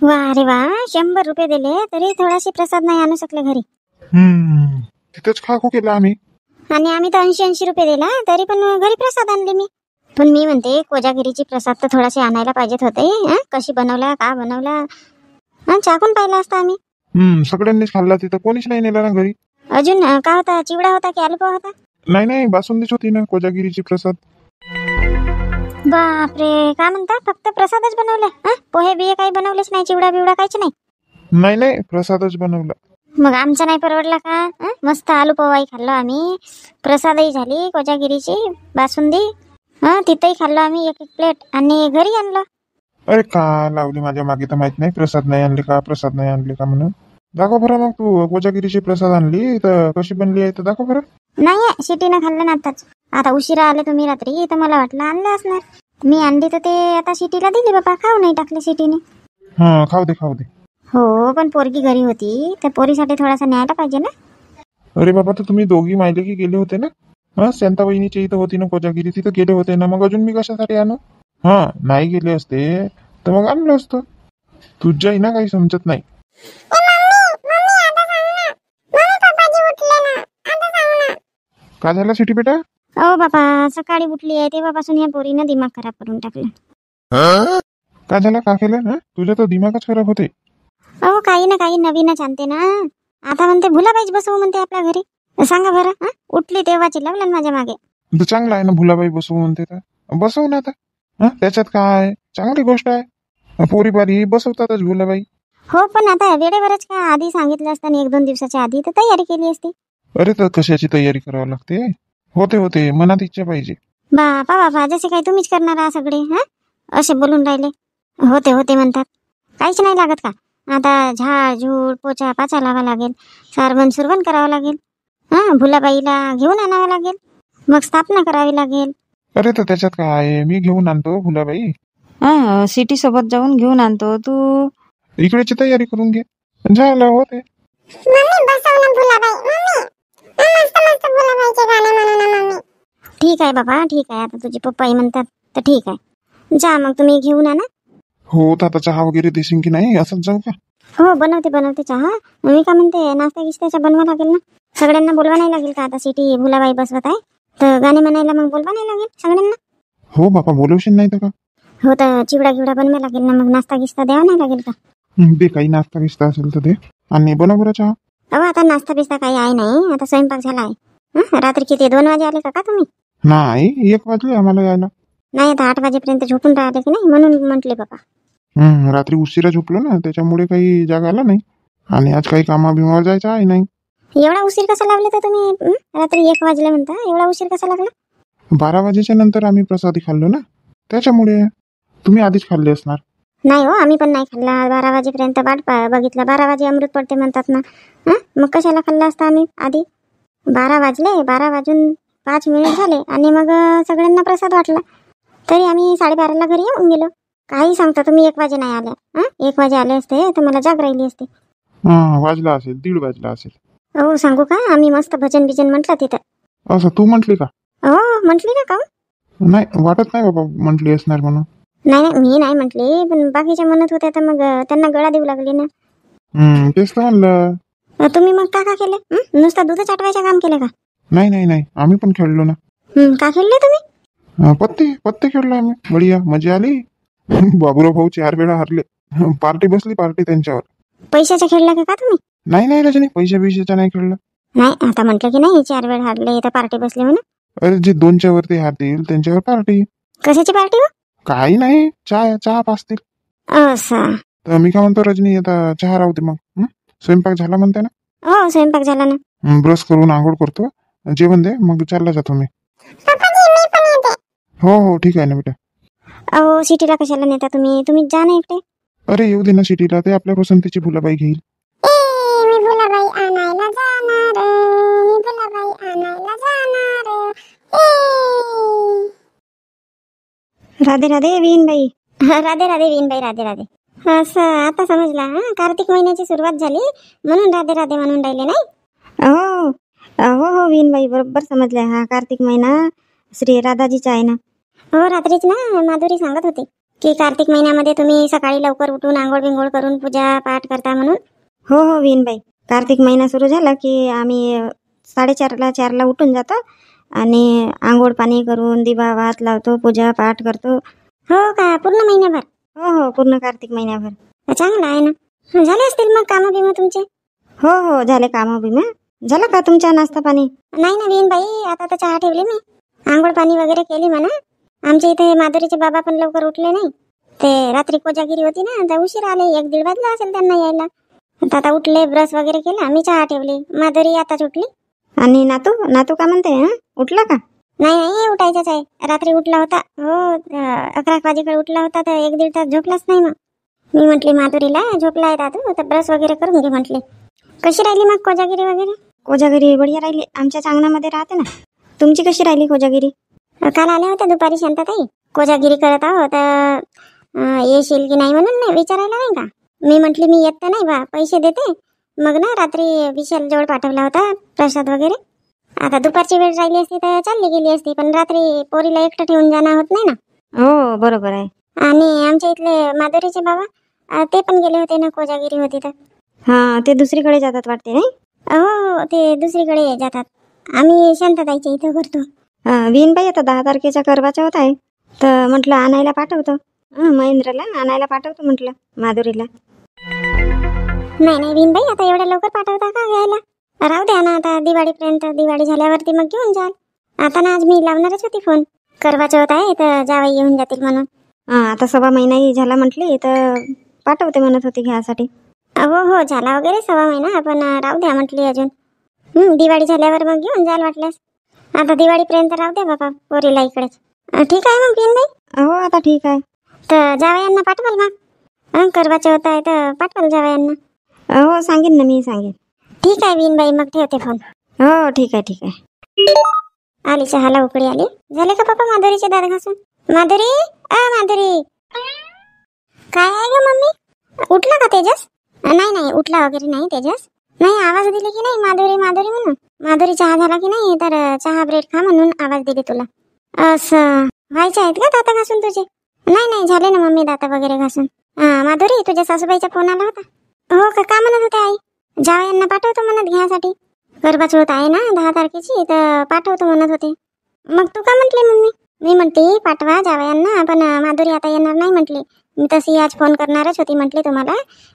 वा रे वा, 100 रुपये दिले तरी थोडाशी प्रसाद नाही आणू शकले घरी. तिथंच खो केला आम्ही. आणि आम्ही तर 80 रुपये दिला तरी पण घरी प्रसाद आणले मी. पण मी म्हणते कोजागिरीची प्रसाद तर थोडासे आणायला पाहिजेत होते. कशी बनवला, का बनवला, चाकून पाहिला असता आम्ही. सगळ्यांनीच खाल्ला, तिथं कोणीच नाही नेला ना घरी. अजून का होता, चिवडा होता की आलू पोहा होता? नाही, बासुंदीच होती ना कोजागिरीची प्रसाद. बापरे, का म्हणता, फक्त प्रसादच बनवला? पोहे बिहे काही बनवलेच नाही, चिवडा बिवडा काहीच नाही? नाही, प्रसादच बनवला. मग आमचा नाही परवडला का? मस्त आलू पोहाही खाल्लो आम्ही, प्रसादही झाली कोजागिरीची, बासुंदी तिथंही खाल्लो आम्ही 1-1 प्लेट आणि घरी आणलं. अरे का लावली माझ्या मागे, तर माहित नाही प्रसाद नाही आणले का म्हणून. दाखव बरं मग, तू कोजागिरीची प्रसाद आणली तर कशी बनली आहे तर दाखव बरं. नाही, शिटीनं खाल्लं ना आताच. आता उशिरा आले तुम्ही रात्री तर मला वाटलं आणलं असणार. मी आणली तर ते आता शिटीला दिली बाबा, खाऊ नाही टाकले शिटीने. खाऊ दे. हो, पण पोरगी घरी होती तर पोरीसाठी थोडासा न्यायला पाहिजे ना. अरे बाबा, तर तुम्ही दोघी मायले की गेले होते ना. शांता वहिनीच्या इथं होती ना कोजागिरी, तिथं गेले होते ना, मग अजून मी कशासाठी आणू? नाही गेले असते तर मग आणलं असतं. तुझ्याही ना काही समजत नाही. का झाला सिटी बेटा? ओ बाबा, सकाळी उठली आहे तेव्हापासून या पोरीनं दिमाग खराब करून टाकलं. का झाला, का केलं? तुझा तर दिमागच खराब होते. अहो, काही ना काही नवीनच आणते ना. आता म्हणते भुलाबाईच बसवू म्हणते आपल्या घरी. सांगा बरं, उठली तेव्हाची लागलं माझ्या मागे. तर चांगला आहे ना, भुलाबाई बसवू म्हणते तर बसवू ना आता. त्याच्यात काय चांगली गोष्ट आहे, पोरी बारी बसवतातच भुलाबाई. हो, पण आता वेळेवरच का आधी सांगितलं असतं 1-2 दिवसाच्या आधी तर तयारी केली असती. अरे, तर कशाची तयारी करावी लागते? होते मनात इच्छा पाहिजे. बापा, जसे काही तुम्हीच करणार आहात सगळे. असे बोलून राहिले. होते म्हणतात, काहीच नाही लागत का? आता झाड झूड पोचा पाचा लावा लागेल, सारवण सुरवण करावं लागेल, भुलाबाईला घेऊन आणावं लागेल, मग स्थापना करावी लागेल. अरे, तर त्याच्यात काय आहे, मी घेऊन आणतो भुलाबाई. सिटी सोबत जाऊन घेऊन आणतो, तू इकडेची तयारी करून घे, झालं होते. ठीक आहे बाबा, ठीक आहे. आता तुझे पप्पाही म्हणतात तर ठीक आहे, जा मग तुम्ही घेऊन आणा. हो, तर आता चहा वगैरे देशील की नाही, असंच जाऊ का? हो, बनवते चहा. मी का म्हणते, नाश्ता गिस्त्याचा बनवा लागेल ना. सगळ्यांना बोलवा नाही लागेल का? आता सिटी भुलाबाई बसवत आहे तर गाणे म्हणायला मग बोलवा नाही लागेल सगळ्यांना. हो बापा, बोलवशील नाही तर का? हो, तर चिवडा गिवडा बनवा लागेल ना, मग नाश्ता गिस्ता द्यावा नाही लागेल का? दे, काही नाश्ता बिस्ता असेल तर दे, आणि बनव बरं चहा. अहो, आता नाश्ता बिस्ता काही आहे नाही, आता स्वयंपाक झाला आहे. रात्री किती 2 वाजे आले का तुम्ही? नाही, 1 वाजले आम्हाला यायला. नाही, आता 8 वाजेपर्यंत झोपून राहिले की नाही, म्हणून म्हटले बाबा. रात्री उशिरा झोपलो ना, त्याच्यामुळे काही जाग आला नाही, आणि आज काही कामाबिमावर जायचं आहे नाही. एवढा उशीर कसा लागले तर तुम्ही? रात्री 1 वाजले म्हणता, एवढा उशीर कसा लागला? 12 वाजेच्या नंतर आम्ही प्रसादी खाल्लो ना, त्याच्यामुळे. तुम्ही आधीच खाल्ले असणार. नाही हो, आम्ही पण नाही खाल्ला. 12 वाजेपर्यंत वाट बघितला. 12 वाजे अमृत पडते म्हणतात ना. मग कशाला खाल्ला असता आम्ही आधी? 12 वाजले, 12 वाजून 5 मिनिट झाले आणि मग सगळ्यांना प्रसाद वाटला, तरी आम्ही 12:30ला घरी येऊन गेलो. काही सांगता तुम्ही, 1 वाजे नाही आल्या. 1 वाजे आले असते तर मला जाग राहिली असते. वाजला असेल, 1:30 वाजला असेल. हो, सांगू का, आम्ही मस्त भजन बिजन म्हटलं तिथं. असं तू म्हटली का? हो, म्हटली ना. का नाही, वाटत नाही बाबा म्हटली असणार म्हणून. नाही, मी नाही म्हटली, पण बाकीच्या म्हणत होत्या तर मग त्यांना गळा देऊ लागली ना. तेच तर म्हणलं. तुम्ही मग का केले? नुसतं दूध चाटवायचं काम केलं का? नाही, आम्ही पण खेळलो ना. का खेळले तुम्ही? पत्ते खेळलो आम्ही, बढिया मजा आली. बाबूराव भाऊ 4 वेळा हरले, पार्टी बसली त्यांच्यावर. पैशाच्या खेळला का तुम्ही? नाही रजनी, पैशाचा नाही खेळलं. नाही, आता म्हटलं की नाही 4 वेळ हारले तर पार्टी बसली म्हणून. अरे, जे 2च्या वरती हारतील त्यांच्यावर पार्टी. कशाची पार्टी हो? काही नाही, चहा पाचतील. असं. तर मी काय म्हणतो रजनी, आता चहा राहू दे मग. स्वयंपाक झाला म्हणते ना? हो, स्वयंपाक झाला ना. ब्रश करून आंघोळ करतो, जेवण दे, मग चालला जातो मी. हो, ठीक आहे ना बेटा. अहो, सिटीला कशाला नेता तुम्ही जा ना एकटे. अरे, येऊ दे ना सिटीला, ते आपल्या पसंतीची भुलाबाई घेईल. मी भुलाबाई आणायला जाणार. राधे राधे वीणबाई. राधे राधे वीणबाई, राधे राधे. असं आता समजला. कार्तिक महिन्याची सुरुवात झाली म्हणून राधे राधे म्हणून राहिले नाही? हो वीणबाई, बरोबर समजलंय. हा कार्तिक महिना श्री राधाजीचा आहे ना. हो, रात्रीच ना माधुरी सांगत होती. की कार्तिक महिन्यामध्ये तुम्ही सकाळी लवकर उठून आंघोळ बिंघोळ करून पूजा पाठ करता म्हणून. हो हो विनबाई, कार्तिक महिना सुरू झाला की आम्ही 4:30 उठून जातो आणि आंघोळ पाणी करून दिवा भात लावतो, पूजा पाठ करतो. हो का, पूर्ण महिन्याभर? हो हो, पूर्ण कार्तिक महिन्याभर. चांगलं आहे ना. झाले असतील मग कामं बिमं तुमचे? हो हो, झाले कामं बिमं. झालं का तुमचा नाश्ता पाणी? नाही नवीन बाई, आता तर चहा ठेवली मी. आंघोळ पाणी वगैरे केली म्हणा. आमच्या इथे माधुरीचे बाबा पण लवकर उठले नाही. ते रात्री कोजागिरी होती ना, तर उशीर आले, 1-1:30 वाजला असेल त्यांना यायला. आता उठले, ब्रश वगैरे केला, मी चहा ठेवली. माधुरी आताच उठली. आणि नातू नातू का म्हणते? उठला का? नाही नाही, उठायचाच आहे. रात्री उठला होता. हो, 11 वाजेकडे उठला होता, तर 1-1:30 तास झोपलाच नाही. मग मी म्हटली माधुरीला, झोपला आहे दादू, तर ब्रश वगैरे करून घे म्हटले. कशी राहिली मग कोजागिरी वगैरे? कोजागिरी बढिया राहिली, आमच्या अंगणामध्ये राहते ना. तुमची कशी राहिली कोजागिरी? काल आल्या होत्या दुपारी शांताताई. कोजागिरी करत आहो तर येशील की नाही म्हणून नाही विचारायला, नाही का. मी म्हटली मी येत तर नाही बा, पैसे देते. मग ना रात्री विशाल जवळ पाठवला होता प्रसाद वगैरे. आता दुपारची वेळ राहिली असती तर चालली गेली असती, पण रात्री पोरीला एकटं ठेवून जाणं होत नाही ना. हो बरोबर आहे. आणि आमच्या इथले माधुरीचे बाबा ते पण गेले होते ना, कोजागिरी होती तर. हा, ते दुसरीकडे जातात वाटते नाही? हो, ते दुसरीकडे जातात. आम्ही शांताताईच्या इथं करतो. विनबाई, आता 10 तारखेचा करवाचा होत आहे, तर म्हटलं आणायला पाठवतो. महेंद्रला आणायला पाठवतो म्हटलं, माधुरीला. नाही नाही विनबाई, आता एवढ्या लवकर पाठवता का घ्यायला? राहू द्या ना, आता दिवाळीपर्यंत. दिवाळी झाल्यावरती मग घेऊन जाल. आता ना आज मी लावणारच होती फोन. करवाचं होत आहे तर जावई येऊन जातील म्हणून. आता 1.25 महिनाही झाला म्हटली तर पाठवते म्हणत होती घ्यासाठी. हो हो, झाला वगैरे 1.25 महिना, पण राहू द्या म्हटली अजून. दिवाळी झाल्यावर मग घेऊन जाल वाटल्यास. आता दिवाळीपर्यंत राहू द्या बाबा पोरीला इकडेच. ठीक आहे मग विनबाई. हो, आता ठीक आहे. तर जावयांना पाठवाल मग? करवाचं होत आहे तर पाठवाल जावयांना. हो, सांगेन ना, मी सांगेन. ठीक आहे विनबाई, मग ठेवते फोन. हो, ठीक आहे ठीक आहे. आली चहाला उकळी आली. झाले का पप्पा माधुरीचे दात घासून? माधुरी, माधुरी. काय आहे ग मम्मी? उठला का तेजस? नाही नाही, उठला वगैरे नाही तेजस. नाही, आवाज दिली की नाही माधुरी माधुरी म्हणून? माधुरी चहा झाला की नाही, तर चहा ब्रेड खा म्हणून आवाज दिली तुला. असं व्हायचे आहेत का दात घासून तुझे? नाही नाही, झाले ना मम्मी दात वगैरे घासून. माधुरी, तुझ्या सासूबाईचा फोन आला होता? हो का म्हणत होते आई? जावयांना पाठवतो म्हणत घ्यासाठी. गरबाच होत आहे ना 10 तारखेची, तर पाठवतो म्हणत होते. मग तू का म्हटली मम्मी? मी म्हटली पाठवा जावयांना, पण माधुरी आता येणार नाही म्हटली. मी तशी आज फोन करणारच होती म्हटली तुम्हाला,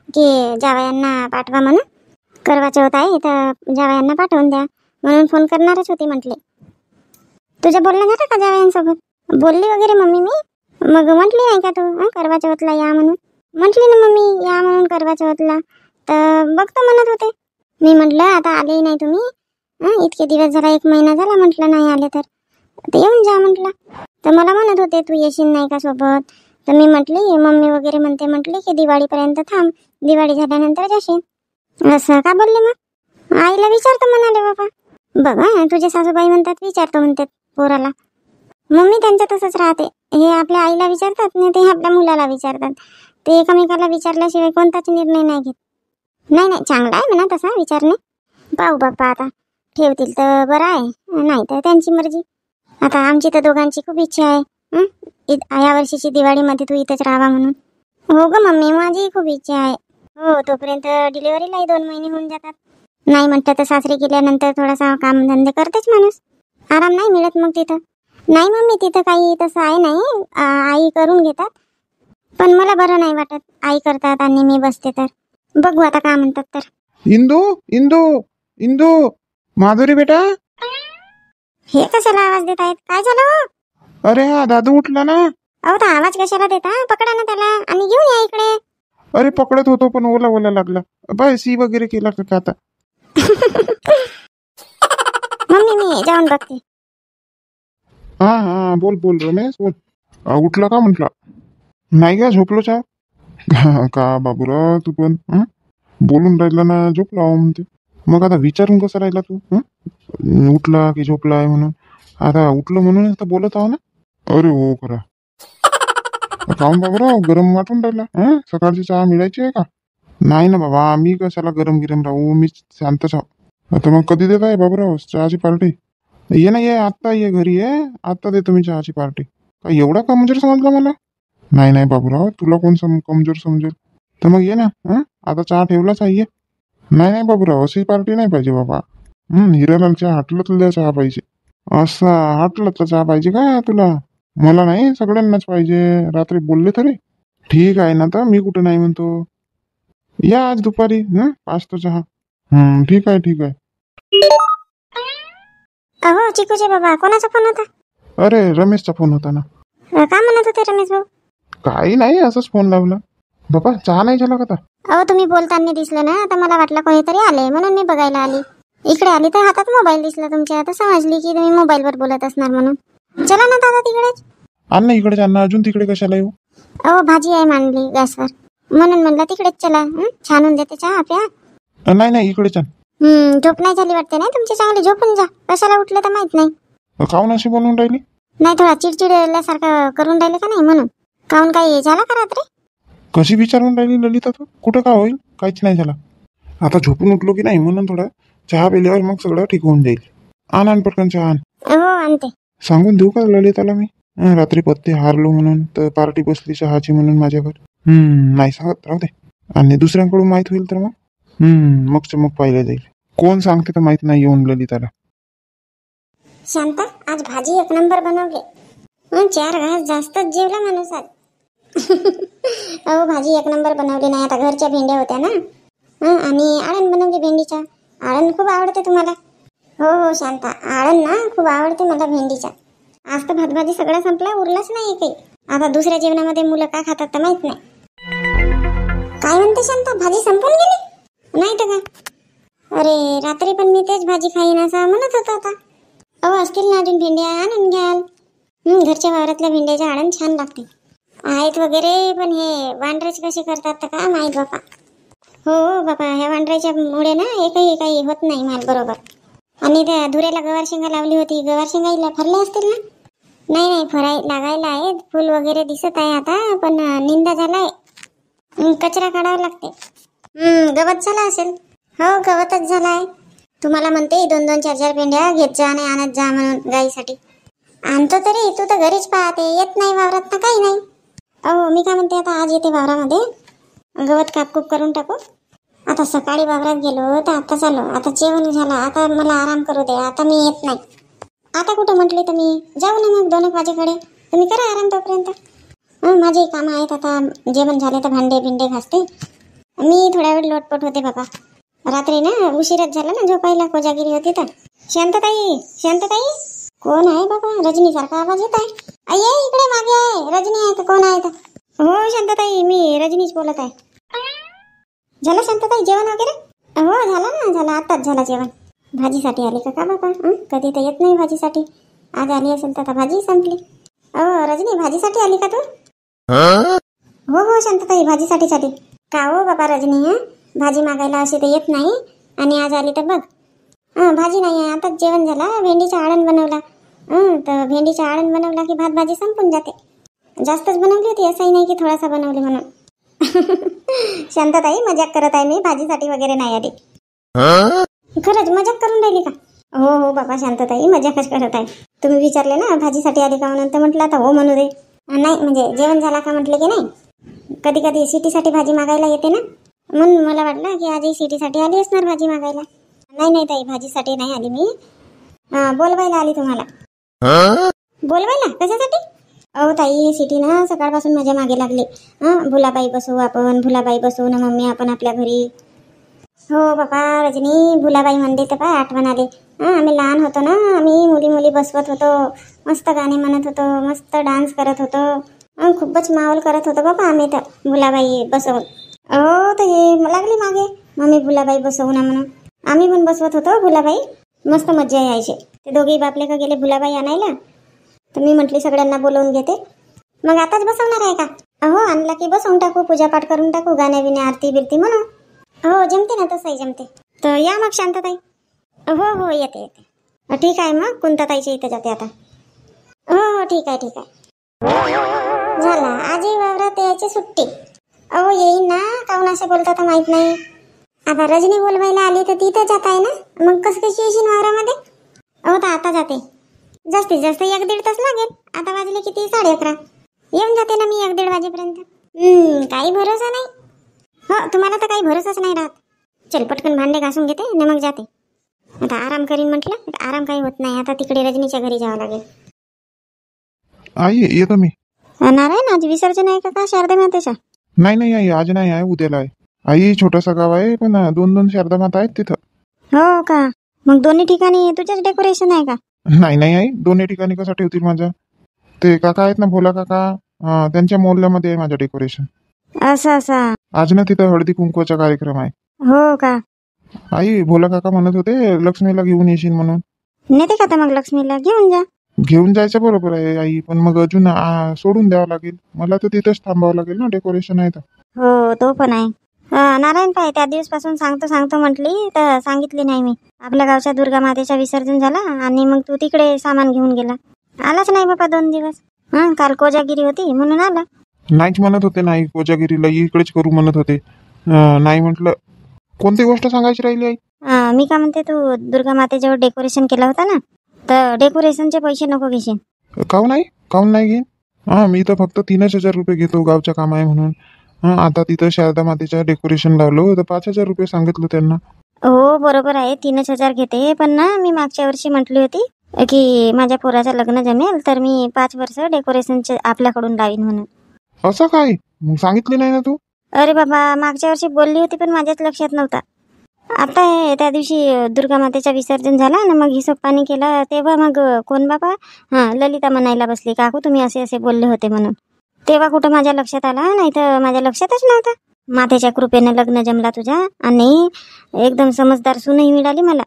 की जावयांना पाठवा म्हणून. करवाचं होत आहे तर जावयांना पाठवून द्या म्हणून फोन करणारच होती म्हटली. तुझं बोलणं झालं का जावयांसोबत? बोलली वगैरे मम्मी मी. मग म्हटली नाही का तू करवाच्या होतला या म्हणून? म्हटली ना मम्मी या म्हणून करवाच्या होतला, तर बघतो म्हणत होते. मी म्हटलं आता आले नाही तुम्ही, इतके दिवस झाला, 1 महिना झाला म्हटलं नाही आले, तर येऊन जा म्हटलं. तर मला म्हणत होते तू येशील नाही का सोबत? तर मी म्हटली मम्मी वगैरे म्हणते म्हटली की दिवाळीपर्यंत थांब, दिवाळी झाल्यानंतर जाशील. असं का बोलले मग? आईला विचारतो म्हणाले बाबा. बघा तुझे सासूबाई म्हणतात विचारतो म्हणतात पोराला. मम्मी त्यांचं तसंच राहते. हे आपल्या आईला विचारतात नाही, ते आपल्या मुलाला विचारतात. ते एकमेकाला विचारल्याशिवाय कोणताच निर्णय नाही घेत. नाही नाही, चांगला आहे म्हणा तसा विचारणे. पाहू बाप्पा, आता ठेवतील तर बरं आहे, नाही तर त्यांची मर्जी. आता आमची तर दोघांची खूप इच्छा आहे या वर्षीची दिवाळीमध्ये तू इथेच राहावा म्हणून. हो ग मम्मी, माझी खूप इच्छा आहे. हो, तोपर्यंत डिलिव्हरीलाही 2 महिने होऊन जातात. नाही म्हटलं तर सासरी गेल्यानंतर थोडासा कामधंदे करतेच माणूस, आराम नाही मिळत मग तिथं. नाही मम्मी, तिथं काही तसं आहे नाही, आई करून घेतात. पण मला बरं नाही वाटत आई करतात आणि मी बसते तर. बघू आता काय म्हणतात तर. इंदू इंदू इंदू, माधुरी बेटा. हे कशाला आवाज देत आहेत? काय झालं? अरे हा दादू उठला ना. अहो, तर आवाज कशाला देता? पकडा ना त्याला आणि घेऊन या इकडे. अरे पकडत होतो पण ओला ओला लागला. बाय सी वगैरे केला का आता? मम्मी मी जाऊन बघते. हा हा, बोल बोल रमेश बोल. उठला का म्हटला? नाही का झोपलो चा? का बाबूराव तू पण बोलून राहिला ना झोपला म्हणते. मग आता विचारून कसं राहिला तू? उठला की झोपला आहे म्हणून? आता उठलो म्हणूनच तर बोलत आहो ना. अरे हो खरा. काऊन बाबूराव गरम वाटून राहिला? सकाळची चहा मिळायची आहे का? नाही ना बाबा, मी कशाला गरम गिरम राहू, मी शांतच आहो. आता मग कधी देत आहे बाबूराव चहाची पार्टी? ये ना, ये आत्ता ये घरी ये, आत्ता देतो मी चहाची पार्टी. काय एवढा का म्हणजे समजला मला? नाही नाही बाबूराव, तुला कोण कमजोर समजेल? तर मग ये ना. आता चहा ठेवलाच आहे, ये. नाही नाही बाबूराव, अशी पार्टी नाही पाहिजे बाबा. हिरालालच्या हाटलातला चहा पाहिजे. असा हाटलातला चहा पाहिजे का तुला? मला नाही, सगळ्यांनाच पाहिजे. रात्री बोलले तरी. ठीक आहे ना, तर मी कुठं नाही म्हणतो. या आज दुपारी 5 तो चहा. ठीक आहे ठीक आहे. अहो चिकूचे बाबा, कोणाचा फोन होता? अरे रमेशचा फोन होता ना. का म्हणत होते रमेश भाऊ? काही नाही, असंच फोन लावला. बाबा चहा नाही झाला का आता? अहो तुम्ही बोलताना दिसलं ना, तर मला वाटलं कोणीतरी आले म्हणून मी बघायला आली. इकडे आली तर हातात मोबाईल दिसला तुमच्या, तर समजली की तुम्ही मोबाईलवर बोलत असणार म्हणून. चला ना दादा तिकडेच. आण ना इकडे, ना अजून तिकडे कशाला येऊ? अहो भाजी आहे मांडली गॅसवर, म्हणून म्हणलं तिकडेच चला. छान होऊन देते चहा प्या. नाही नाही इकडे छान. झोप नाही झाली वाटते ना तुमची? चांगली झोपून जा. कशाला उठले तर माहित नाही. काऊन अशी बोलून राहिली? नाही थोडा चिडचिडल्यासारखं करून राहिले का नाही म्हणून. काऊन काही झाला का रात्री? कशी विचारून राहिली ललिता तू? कुठं का होईल? काहीच नाही झाला. आता झोपून उठलो की नाही म्हणून थोडा चहा पिल्यावर मग सगळं ठीक होऊन जाईल. आण पटकन चहा आण. हो आणते. सांगून देऊ का ललिताला मी रात्री पत्ते हारलो म्हणून, तर पार्टी बसली चहाची म्हणून माझ्यावर? नाही सांगत, राहू दे. आणि दुसऱ्यांकडून माहित होईल तर मग चमक पाहिलं जाईल. कोण सांगते तर माहित नाही येऊन ललिताला. शांता आज भाजी एक नंबर बनवली. 4 घास जास्तच जेवला माणूस आज. अहो भाजी एक नंबर बनवली नाही. आता घरच्या भेंड्या होत्या ना, आणि आळण बनवली भेंडीच्या. आळण खूप आवडते तुम्हाला? हो शांता, आळण ना खूप आवडते मला भेंडीच्या. आज तर भाजी सगळं संपला, उरलाच नाही काही. आता दुसऱ्या जेवणामध्ये मुलं का खातात तर माहित नाही. काय म्हणते शांता, भाजी संपून गेली? नाही तर का? अरे रात्री पण मी तेच भाजी खाईन असं म्हणत होतो. आता अहो असतील ना अजून भेंड्या, आणून घ्याल. घरच्या वावरातल्या भेंड्याच्या आळण छान लागते. आहेत वगैरे, पण हे वांड्राची कशी करतात तर का माहीत बापा. हो बापा, ह्या वांड्राच्या मुळे ना एकही काही होत नाही माल बरोबर. आणि त्या धुऱ्याला गवार शेंगा लावली होती, गवार शेंगा फरल्या असतील ना? नाही फराय लागायला आहेत, फुल वगैरे दिसत आहे आता, पण निंदा झालाय. कचरा काढावा लागते. गवत झाला असेल. हो गवतच झालाय. तुम्हाला म्हणते 2-2, 4-4 पेंड्या घेत जा आणि आणत जा म्हणून गाईसाठी. आणतो तरी तू तर घरीच पाहते, येत नाही वावरात ना काही नाही. अहो मी काय म्हणते, आता आज येते वावरामध्ये, गवत कापकूप करून टाकू. आता सकाळी वावरात गेलो तर आता चालो, आता जेवण झालं, आता मला आराम करू दे, आता मी येत नाही. आता कुठं म्हटली तुम्ही? जाऊ ना मग 2 वाजेकडे. तुम्ही करा आराम तोपर्यंत. माझे कामं आहेत. आता जेवण झाले तर भांडे बिंडे घासते. मी थोड्या वेळ लोटपट होते बाबा. रात्री ना उशीरच झाला ना झोपायला, कोजागिरी होती तर. शांतताई कोण आहे बाबा? रजनी सारखा आवाज येत आहे. आई इकडे मागे आहे. रजनी आहे का कोण आहे तर? हो शांतताई, मी रजनीच बोलत आहे. झालं शांतताई जेवण वगैरे? हो झालं ना, झालं आताच झालं जेवण. भाजीसाठी आली का बाबा? कधी तर येत नाही भाजीसाठी. आज आली असेल तर आता भाजी संपली. रजनी भाजीसाठी आली का तू? हो शांतताई भाजीसाठीच आली. का हो बाबा रजनी, भाजी मागायला अशी तर येत नाही, आणि आज आली तर बघ. भाजी नाही आहे, आताच जेवण झाला. भेंडीचा आळण बनवला. तर भेंडीचा आळण बनवला की भाजी संपून जाते. जास्तच बनवली होती, असंही नाही की थोडासा बनवली म्हणून. शांतताई मजाक करत आहे मी, भाजीसाठी वगैरे नाही आली. खरंच मजाक करून राहिली का? हो बाबा शांतताई मजाकच करत आहे. तुम्ही विचारले ना भाजीसाठी आली का म्हणून, तर म्हटलं आता हो म्हणू दे. नाही म्हणजे जेवण झाला का म्हटलं की नाही. कधी कधी सिटीसाठी भाजी मागायला येते ना, म्हणून मला वाटलं की आजही सिटीसाठी आली असणार भाजी मागायला. नाही ताई, भाजीसाठी नाही आली मी, बोलवायला आली तुम्हाला. बोलवायला कशासाठी? अहो ताई, सिटी ना सकाळपासून माझ्या मागे लागली. भुलाबाई बसू आपण, भुलाबाई बसू ना मम्मी आपण आपल्या घरी. हो बाबा रजनी, भुलाबाई म्हणते तर पाय आठवण आली. आम्ही लहान होतो ना, आम्ही मुली बसवत होतो, मस्त गाणे म्हणत होतो, मस्त डान्स करत होतो, खूपच माहोल करत होतो बाबा आम्ही तर भुलाबाई बसवून. हो तर हे लागली मागे मम्मी भुलाबाई बसवू ना म्हणून. आम्ही पण बसवत होतो भुलाबाई, मस्त मज्जा यायची. ते दोघेही बापले का गेले भुलाबाई आणायला, तर मी म्हटली सगळ्यांना बोलवून घेते. मग आताच बसवणार आहे का? हो आणला की बसवून टाकू, पूजापाठ करून टाकू, गाण्या बिण्या आरती बिरती म्हणू. हो जमते ना, तसंही जमते. तर या मग शांतताई. हो येते. ठीक आहे मग, कुंताताईच्या इथे जाते आता. हो ठीक आहे. झाला आजही वावरात यायची सुट्टी. अहो येईन ना, काऊन असे बोलतात माहित नाही. आता रजनी बोलवायला आली तर तिथे जात आहे ना, मग कसं कशी येशील वावरामध्ये? तर आता जाते. जास्तीत जास्त 1-1.5 तास लागेल. आता वाजले किती? 11:30. येऊन जाते ना मी 1-1:30 वाजेपर्यंत. काही भरोसा नाही. हो, तुम्हाला तर काही भरोसाच नाही राहत. चल पटकन भांडे घासून घेते आणि मग जाते. आता आराम करीन म्हटलं, आराम काही होत नाही. आता तिकडे रजनीच्या घरी जावं लागेल. आई येतो मी. नारायण, आज विसर्जन आहे का शारदा मातेच्या? नाही आई, आज नाही आहे, उद्याला आहे. आई छोटंसं गाव आहे, पण 2 शारदा माता आहेत तिथं. हो का? मग दोन्ही ठिकाणी तुझ्याच डेकोरेशन आहे का? नाही आई, दोन्ही ठिकाणी कसं ठेवतील माझ्या? ते काका आहेत ना, भोला काका, त्यांच्या मोहल्ल्यामध्ये आहे माझं डेकोरेशन. असं. आज ना तिथं हळदी कुंकवाचा कार्यक्रम आहे. हो का? आई, भोला काका म्हणत होते लक्ष्मीला घेऊन येशील म्हणून. नेते का तर मग लक्ष्मीला? घेऊन जा. घेऊन जायचं बरोबर आहे आई, पण मग अजून सोडून द्यावं लागेल मला. तर तिथंच थांबावं लागेल ना, डेकोरेशन आहे तर. हो, तो पण आहे. नारायण पाय, त्या दिवसपासून सांगतो म्हटली तर सांगितली नाही मी. आपल्या गावच्या दुर्गा मातेचा विसर्जन झाला आणि मग तू तिकडे सामान घेऊन गेला. आलाच नाही बाबा 2 दिवस. काल कोजागिरी होती म्हणून आला. नाहीच म्हणत होते, नाही कोजागिरीला इकडेच करू म्हणत होते. नाही म्हटलं. कोणती गोष्ट सांगायची राहिली आई? मी का म्हणते, तू दुर्गा मातेजवळ डेकोरेशन केला होता ना, तर डेकोरेशनचे पैसे नको घेशील. काऊन नाही घेईन? मी तर फक्त 3,000 रुपये घेतो, गावच्या काम आहे म्हणून. आता तिथं शारदा मातेच्या डेकोरेशन लावलो तर 5,000 रुपये सांगितलं त्यांना. हो बरोबर आहे, 3,000 घेते. पण ना, मी मागच्या वर्षी म्हटली होती की माझ्या पोराचं लग्न जमेल तर मी 5 वर्ष डेकोरेशनचे आपल्याकडून लावीन म्हणून. असं काय? मग सांगितली नाही ना तू? अरे बाबा, मागच्या वर्षी बोलली होती पण माझ्याच लक्षात नव्हता. आता त्या दिवशी दुर्गा मातेचा विसर्जन झाला ना, मग हिशोब पाणी केला तेव्हा मग कोण बाबा, ललिता म्हणायला बसली, काकू तुम्ही असे बोलले होते म्हणून. तेव्हा कुठं माझ्या लक्षात आला, नाही तर माझ्या लक्षातच नव्हता. मातेच्या कृपेने लग्न जमला तुझा आणि एकदम समजदार सूनही मिळाली मला.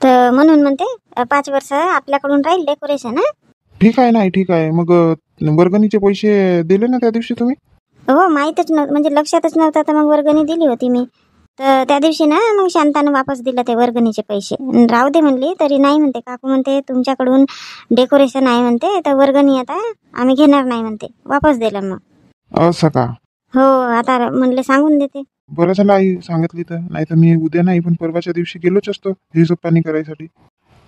तर म्हणून म्हणते 5 वर्ष आपल्याकडून राहील डेकोरेशन. ठीक आहे नाही, ठीक आहे. मग वर्गणीचे पैसे दिले ना त्या दिवशी तुम्ही? हो, माहीतच नव्हतं, म्हणजे लक्षातच नव्हतं. तर मग वर्गणी दिली होती मी. तर त्या दिवशी ना मग शांतानं वापस दिलं ते वर्गणीचे पैसे. राहू दे म्हणली तरी नाही म्हणते. काकू म्हणते तुमच्याकडून डेकोरेशन आहे म्हणते, तर वर्गणी आता आम्ही घेणार नाही म्हणते. वापस दिलं मग. असं का? हो, आता म्हणले सांगून देते. बरं झालं आई सांगितली तर, नाही तर मी उद्या नाही पण परवाच्या दिवशी गेलोच असतो हिशोब पाणी करायसाठी.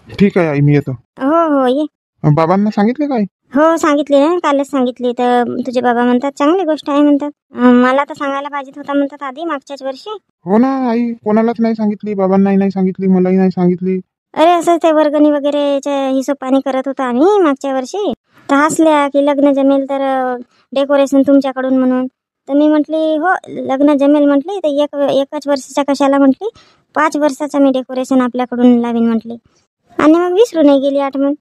ठीक आहे आई, मी येतो. हो ये. बाबांना सांगितले काय? हो सांगितले ना, कालच सांगितली. तर तुझे बाबा म्हणतात चांगली गोष्ट आहे म्हणतात. मला तर सांगायला पाहिजे होता म्हणतात आधी, मागच्याच वर्षी. हो ना आई, कोणालाच नाही सांगितली, बाबांनाही नाही सांगितली, मलाही नाही सांगितली. अरे असं ते वर्गणी वगैरेचे हिशोब पाणी करत होता आम्ही मागच्या वर्षी. तर हसल्या की लग्न जमेल तर डेकोरेशन तुमच्याकडून म्हणून. तर मी म्हटली हो लग्न जमेल म्हटली, तर एकाच वर्षाच्या कशाला म्हटली, 5 वर्षाचा मी डेकोरेशन आपल्याकडून लावीन म्हटली. आणि मग विसरू नाही गेली आठवण.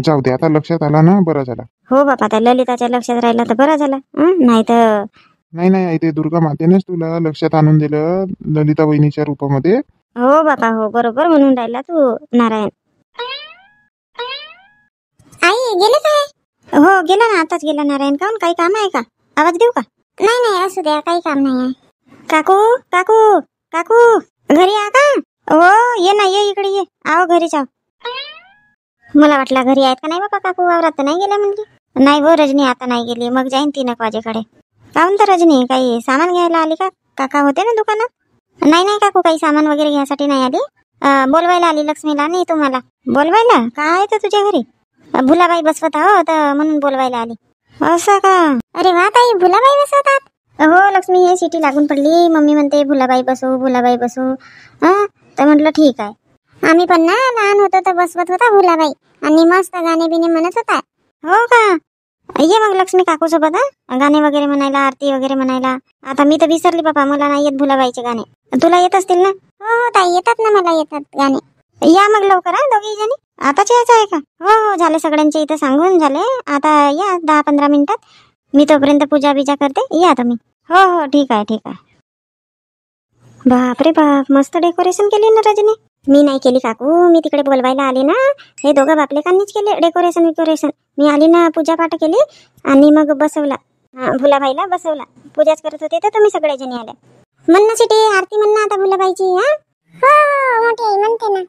जाऊ दे, आता लक्षात आला ना, बरं झाला. हो बापा, त्या ललिताच्या लक्षात राहिला तर बरा झाला. नाही तर नाही आई, ते दुर्गा मातेनेच तुला लक्षात आणून दिलं ललिता बहिणीच्या रूपामध्ये. हो बापा, हो बरोबर म्हणून राहिला तू नारायण. आई गेले काय? हो गेला ना, आताच गेला नारायण. काहून, काही काम आहे का? आवाज देऊ का? नाही असू द्या, काही काम नाही आहे. काकू काकू काकू, घरी आ का? हो ये ना, ये इकडे ये. आहो घरी जाओ. मला वाटला घरी आहेत का नाही बाबा काकू, वावरात तर नाही गेल्या म्हणजे. नाही हो रजनी आता नाही गेली, मग जाईन 3 वाजेकडे. काहून तर रजनी काही सामान घ्यायला आली का? काका होते ना दुकानात. नाही काकू, काही सामान वगैरे घ्यायसाठी नाही आली. बोलवायला आली लक्ष्मीला. नाही तुम्हाला बोलवायला? काय आहे तर तुझ्या घरी? भुलाबाई बसवत आहो तर म्हणून बोलवायला आली. असं का? अरे वा ताई, भुलाबाई बसवतात? हो लक्ष्मी, हे सिटी लागून पडली. मम्मी म्हणते भुलाबाई बसवू. तर म्हटलं ठीक आहे. आम्ही पण ना लहान होतो तर बसवत होता भुलाबाई, आणि मस्त गाणे बिने म्हणत होता. हो का? ये मग लक्ष्मी काकू सोबत गाणे वगैरे म्हणायला, आरती वगैरे म्हणायला. आता मी तर विसरली बाबा, मला नाही येत भुलाबाईचे गाणे. तुला येत असतील ना? हो ताई, येतात ना, मला येतात गाणे. या मग लवकर दोघी जणी. आताच यायचं आहे का? हो झाले, सगळ्यांचे इथं सांगून झाले. आता या 10-15 मिनिटात. मी तोपर्यंत पूजा बिजा करते, या तुम्ही. हो ठीक आहे. बापरे बाप, मस्त डेकोरेशन केली ना रजनी. मी नाही केली काकू, मी तिकडे बोलवायला आली ना. हे दोघं बापलेकांनीच केले डेकोरेशन. मी आली ना, पूजा पाठ केली आणि मग बसवला. भुलाबाईला बसवला. पूजाच करत होते तर तुम्ही सगळे जणी आल्या. म्हण ना सिटी, आरती म्हण ना आता भुलाबाईची. हो मोठी आई म्हणते ना.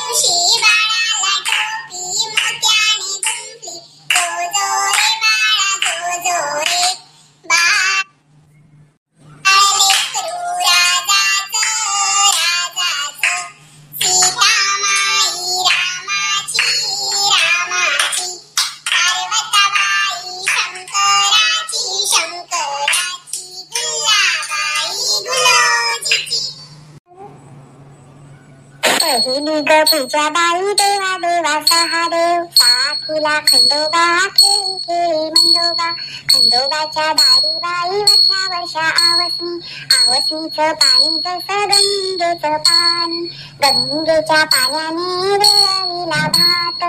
दिवशी बाळाला टोपी मोत्याने गुंफली. जो जो रे बाळा जो जो रे बाळ लेकरू राजाचं राजाचं. सीतामाई रामाची रामाची. पार्वताबाई शंकराची शंकराची. गुलाबाई गुलोजीची. पहिली ग पूजाबाई देवा देवा सहादेव. साखीला खंडोबा खेळी खेळी मंडोबा. खंडोबाच्या दारी बाई वर्षा वर्षा आवसनी. आवसनीचं पाणी जसं गंगेचं पाणी. गंगेच्या पाण्याने वेळविला भात.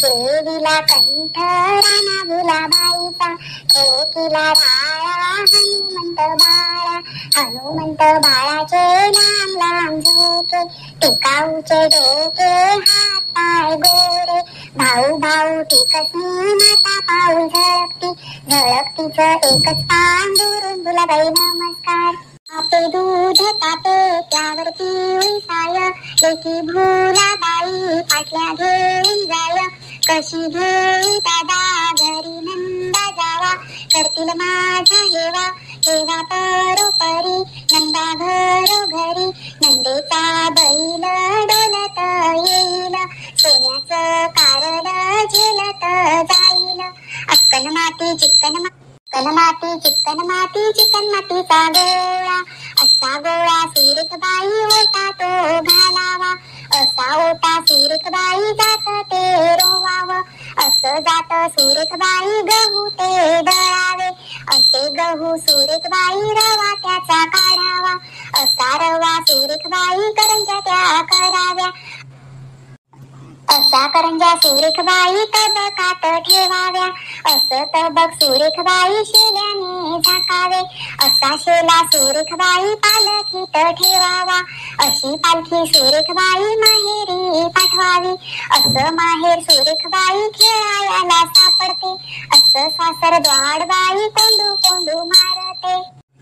देवीला कंठ राणा गुलाबाईचा. ठेकीला राळा हनुमंत बाळा. हनुमंत बाळाचे लांब लांब झोके. टिकाऊचे डोके हात पाय गोरे. भाऊ भाऊ टिकसनी माता पाऊल झळकती. झळकतीचं एकच पान दुरून गुलाबाई नमस्कार. तापे दूध तापे त्यावरती उळसाय. लेकी भुलाबाई पाटल्या घेऊन जाय. कशी घेई दादा घरी नंदा जावा. करतील माझा हेवा हेवा परोपरी. नंदा घरोघरी नंदेचा बैल डोलत येईल. सोन्याचं कारल झेलत जाईल. अक्कन माती चिक्कन माती चिक्कन माती चिकन मातीचा गोळा. असा गोळा सिरकबाई ओटा तो घालावा. असा ओटा सिरकबाई जात ते रोवावं. असं जात सुरेखबाई गहू ते दळावे. असे गहू सुरेखबाई रवा त्याचा काढावा. असा रवा सुरेखबाई करंजा त्या कराव्या. असा करंजा सुरेखबाई तबकात ठेवाव्या. असं तबक सुरेखबाई शेल्याने झाकावे. असा शेला सुरेखबाई पालखीत ठेवावा. अशी पालखी सुरेखबाई माहेरी पाठवावी. असं माहेर सुरेखबाई खेळायला सापडते. असं सासर द्वाडबाई कोंडू कोंडू मारते.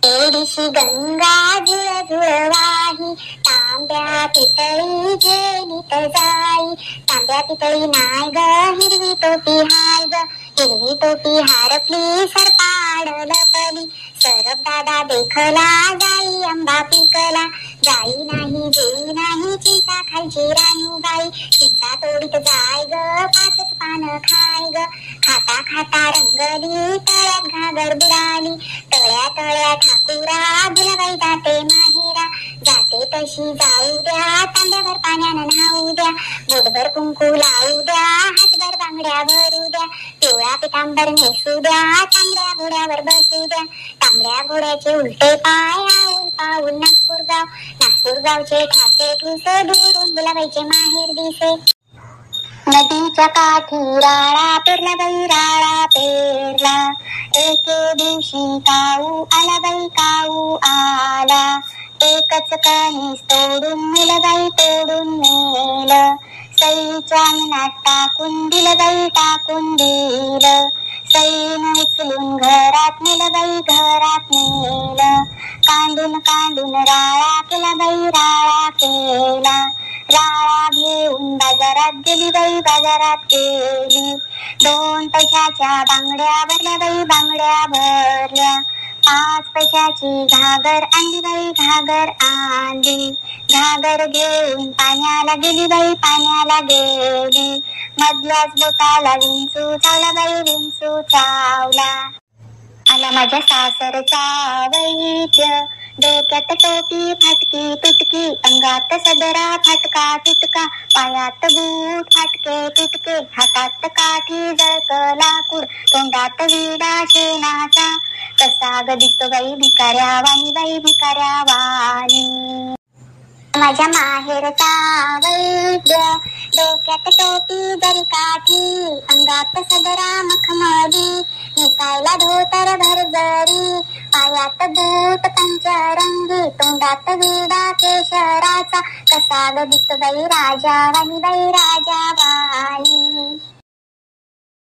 एडीशी गंगा झुळ झुळ वाही. तांब्या पितळी घेलीत जाई. तांब्या पितळी नाय ग हिरवी टोपी हाय ग. हिरवी टोपी हारपली सरपाड लपली. सरप दादा देखला जाई आंबा पिकला. जाई नाही जेई नाही चिंचा खायची रानूबाई. चिंचा तोडीत जाय ग पाचच पान खाय ग. खाता खाता रंगली तळ्यात घागर बुडाली. तळ्या तळ्या ठाकुरा भुलाबाई जाते माहेरा. जाते तशी जाऊ द्या तांब्यावर पाण्यानं न्हाऊ द्या. बोटभर कुंकू लावू द्या हातभर बांगड्या भरू द्या. पिवळा पितांबर नेसू द्या तांबड्या घोड्यावर बसू द्या. तांबड्या घोड्याचे उलटे पाय आऊल पाऊल नागपूर गाव. नागपूर गावचे ठासे ठुस दुरून गुलाबाईचे माहेर दिसे. नदीच्या काठी राळा पेरला बाई राळा पेरला. एके दिवशी काऊ आला बाई काऊ आला. एकच कणीस तोडून नेलं बाई तोडून नेलं. सईच्या अंगणात टाकून दिलं बाई टाकून दिलं. सईनं उचलून घरात नेलं बाई घरात नेलं. कांडून कांडून राळा केला बाई राळा केला. राळा घेऊन बाजारात गेली बाई बाजारात गेली. 2 पैशाच्या बांगड्या भरल्या बाई बांगड्या भरल्या. 5 पैशाची घागर आणली बाई घागर आणली. घागर घेऊन पाण्याला गेली बाई पाण्याला गेली. मधल्याच बोटाला विंचू चावला बाई विंचू चावला. आला माझ्या सासरचा वैद्य. डोक्यात टोपी फाटकी तुटकी. अंगात सदरा फाटका तुटका. पायात बूट फाटके तुटके. हातात काठी जळक लाकूड. तोंडात विडा शेणाचा. कसा ग दिसतो बाई भिकाऱ्या वाणी बाई भिकाऱ्या वाणी. माझ्या माहेरचा वैद्य. डोक्यात टोपी जरी काठी. अंगात सदरा मखमली. नेसायला धोतर भरजरी. पायात बूट पंचरंगी. तोंडात विडा केशराचा. कसा ग दिसतो बाई राजा वाणी बाई राजा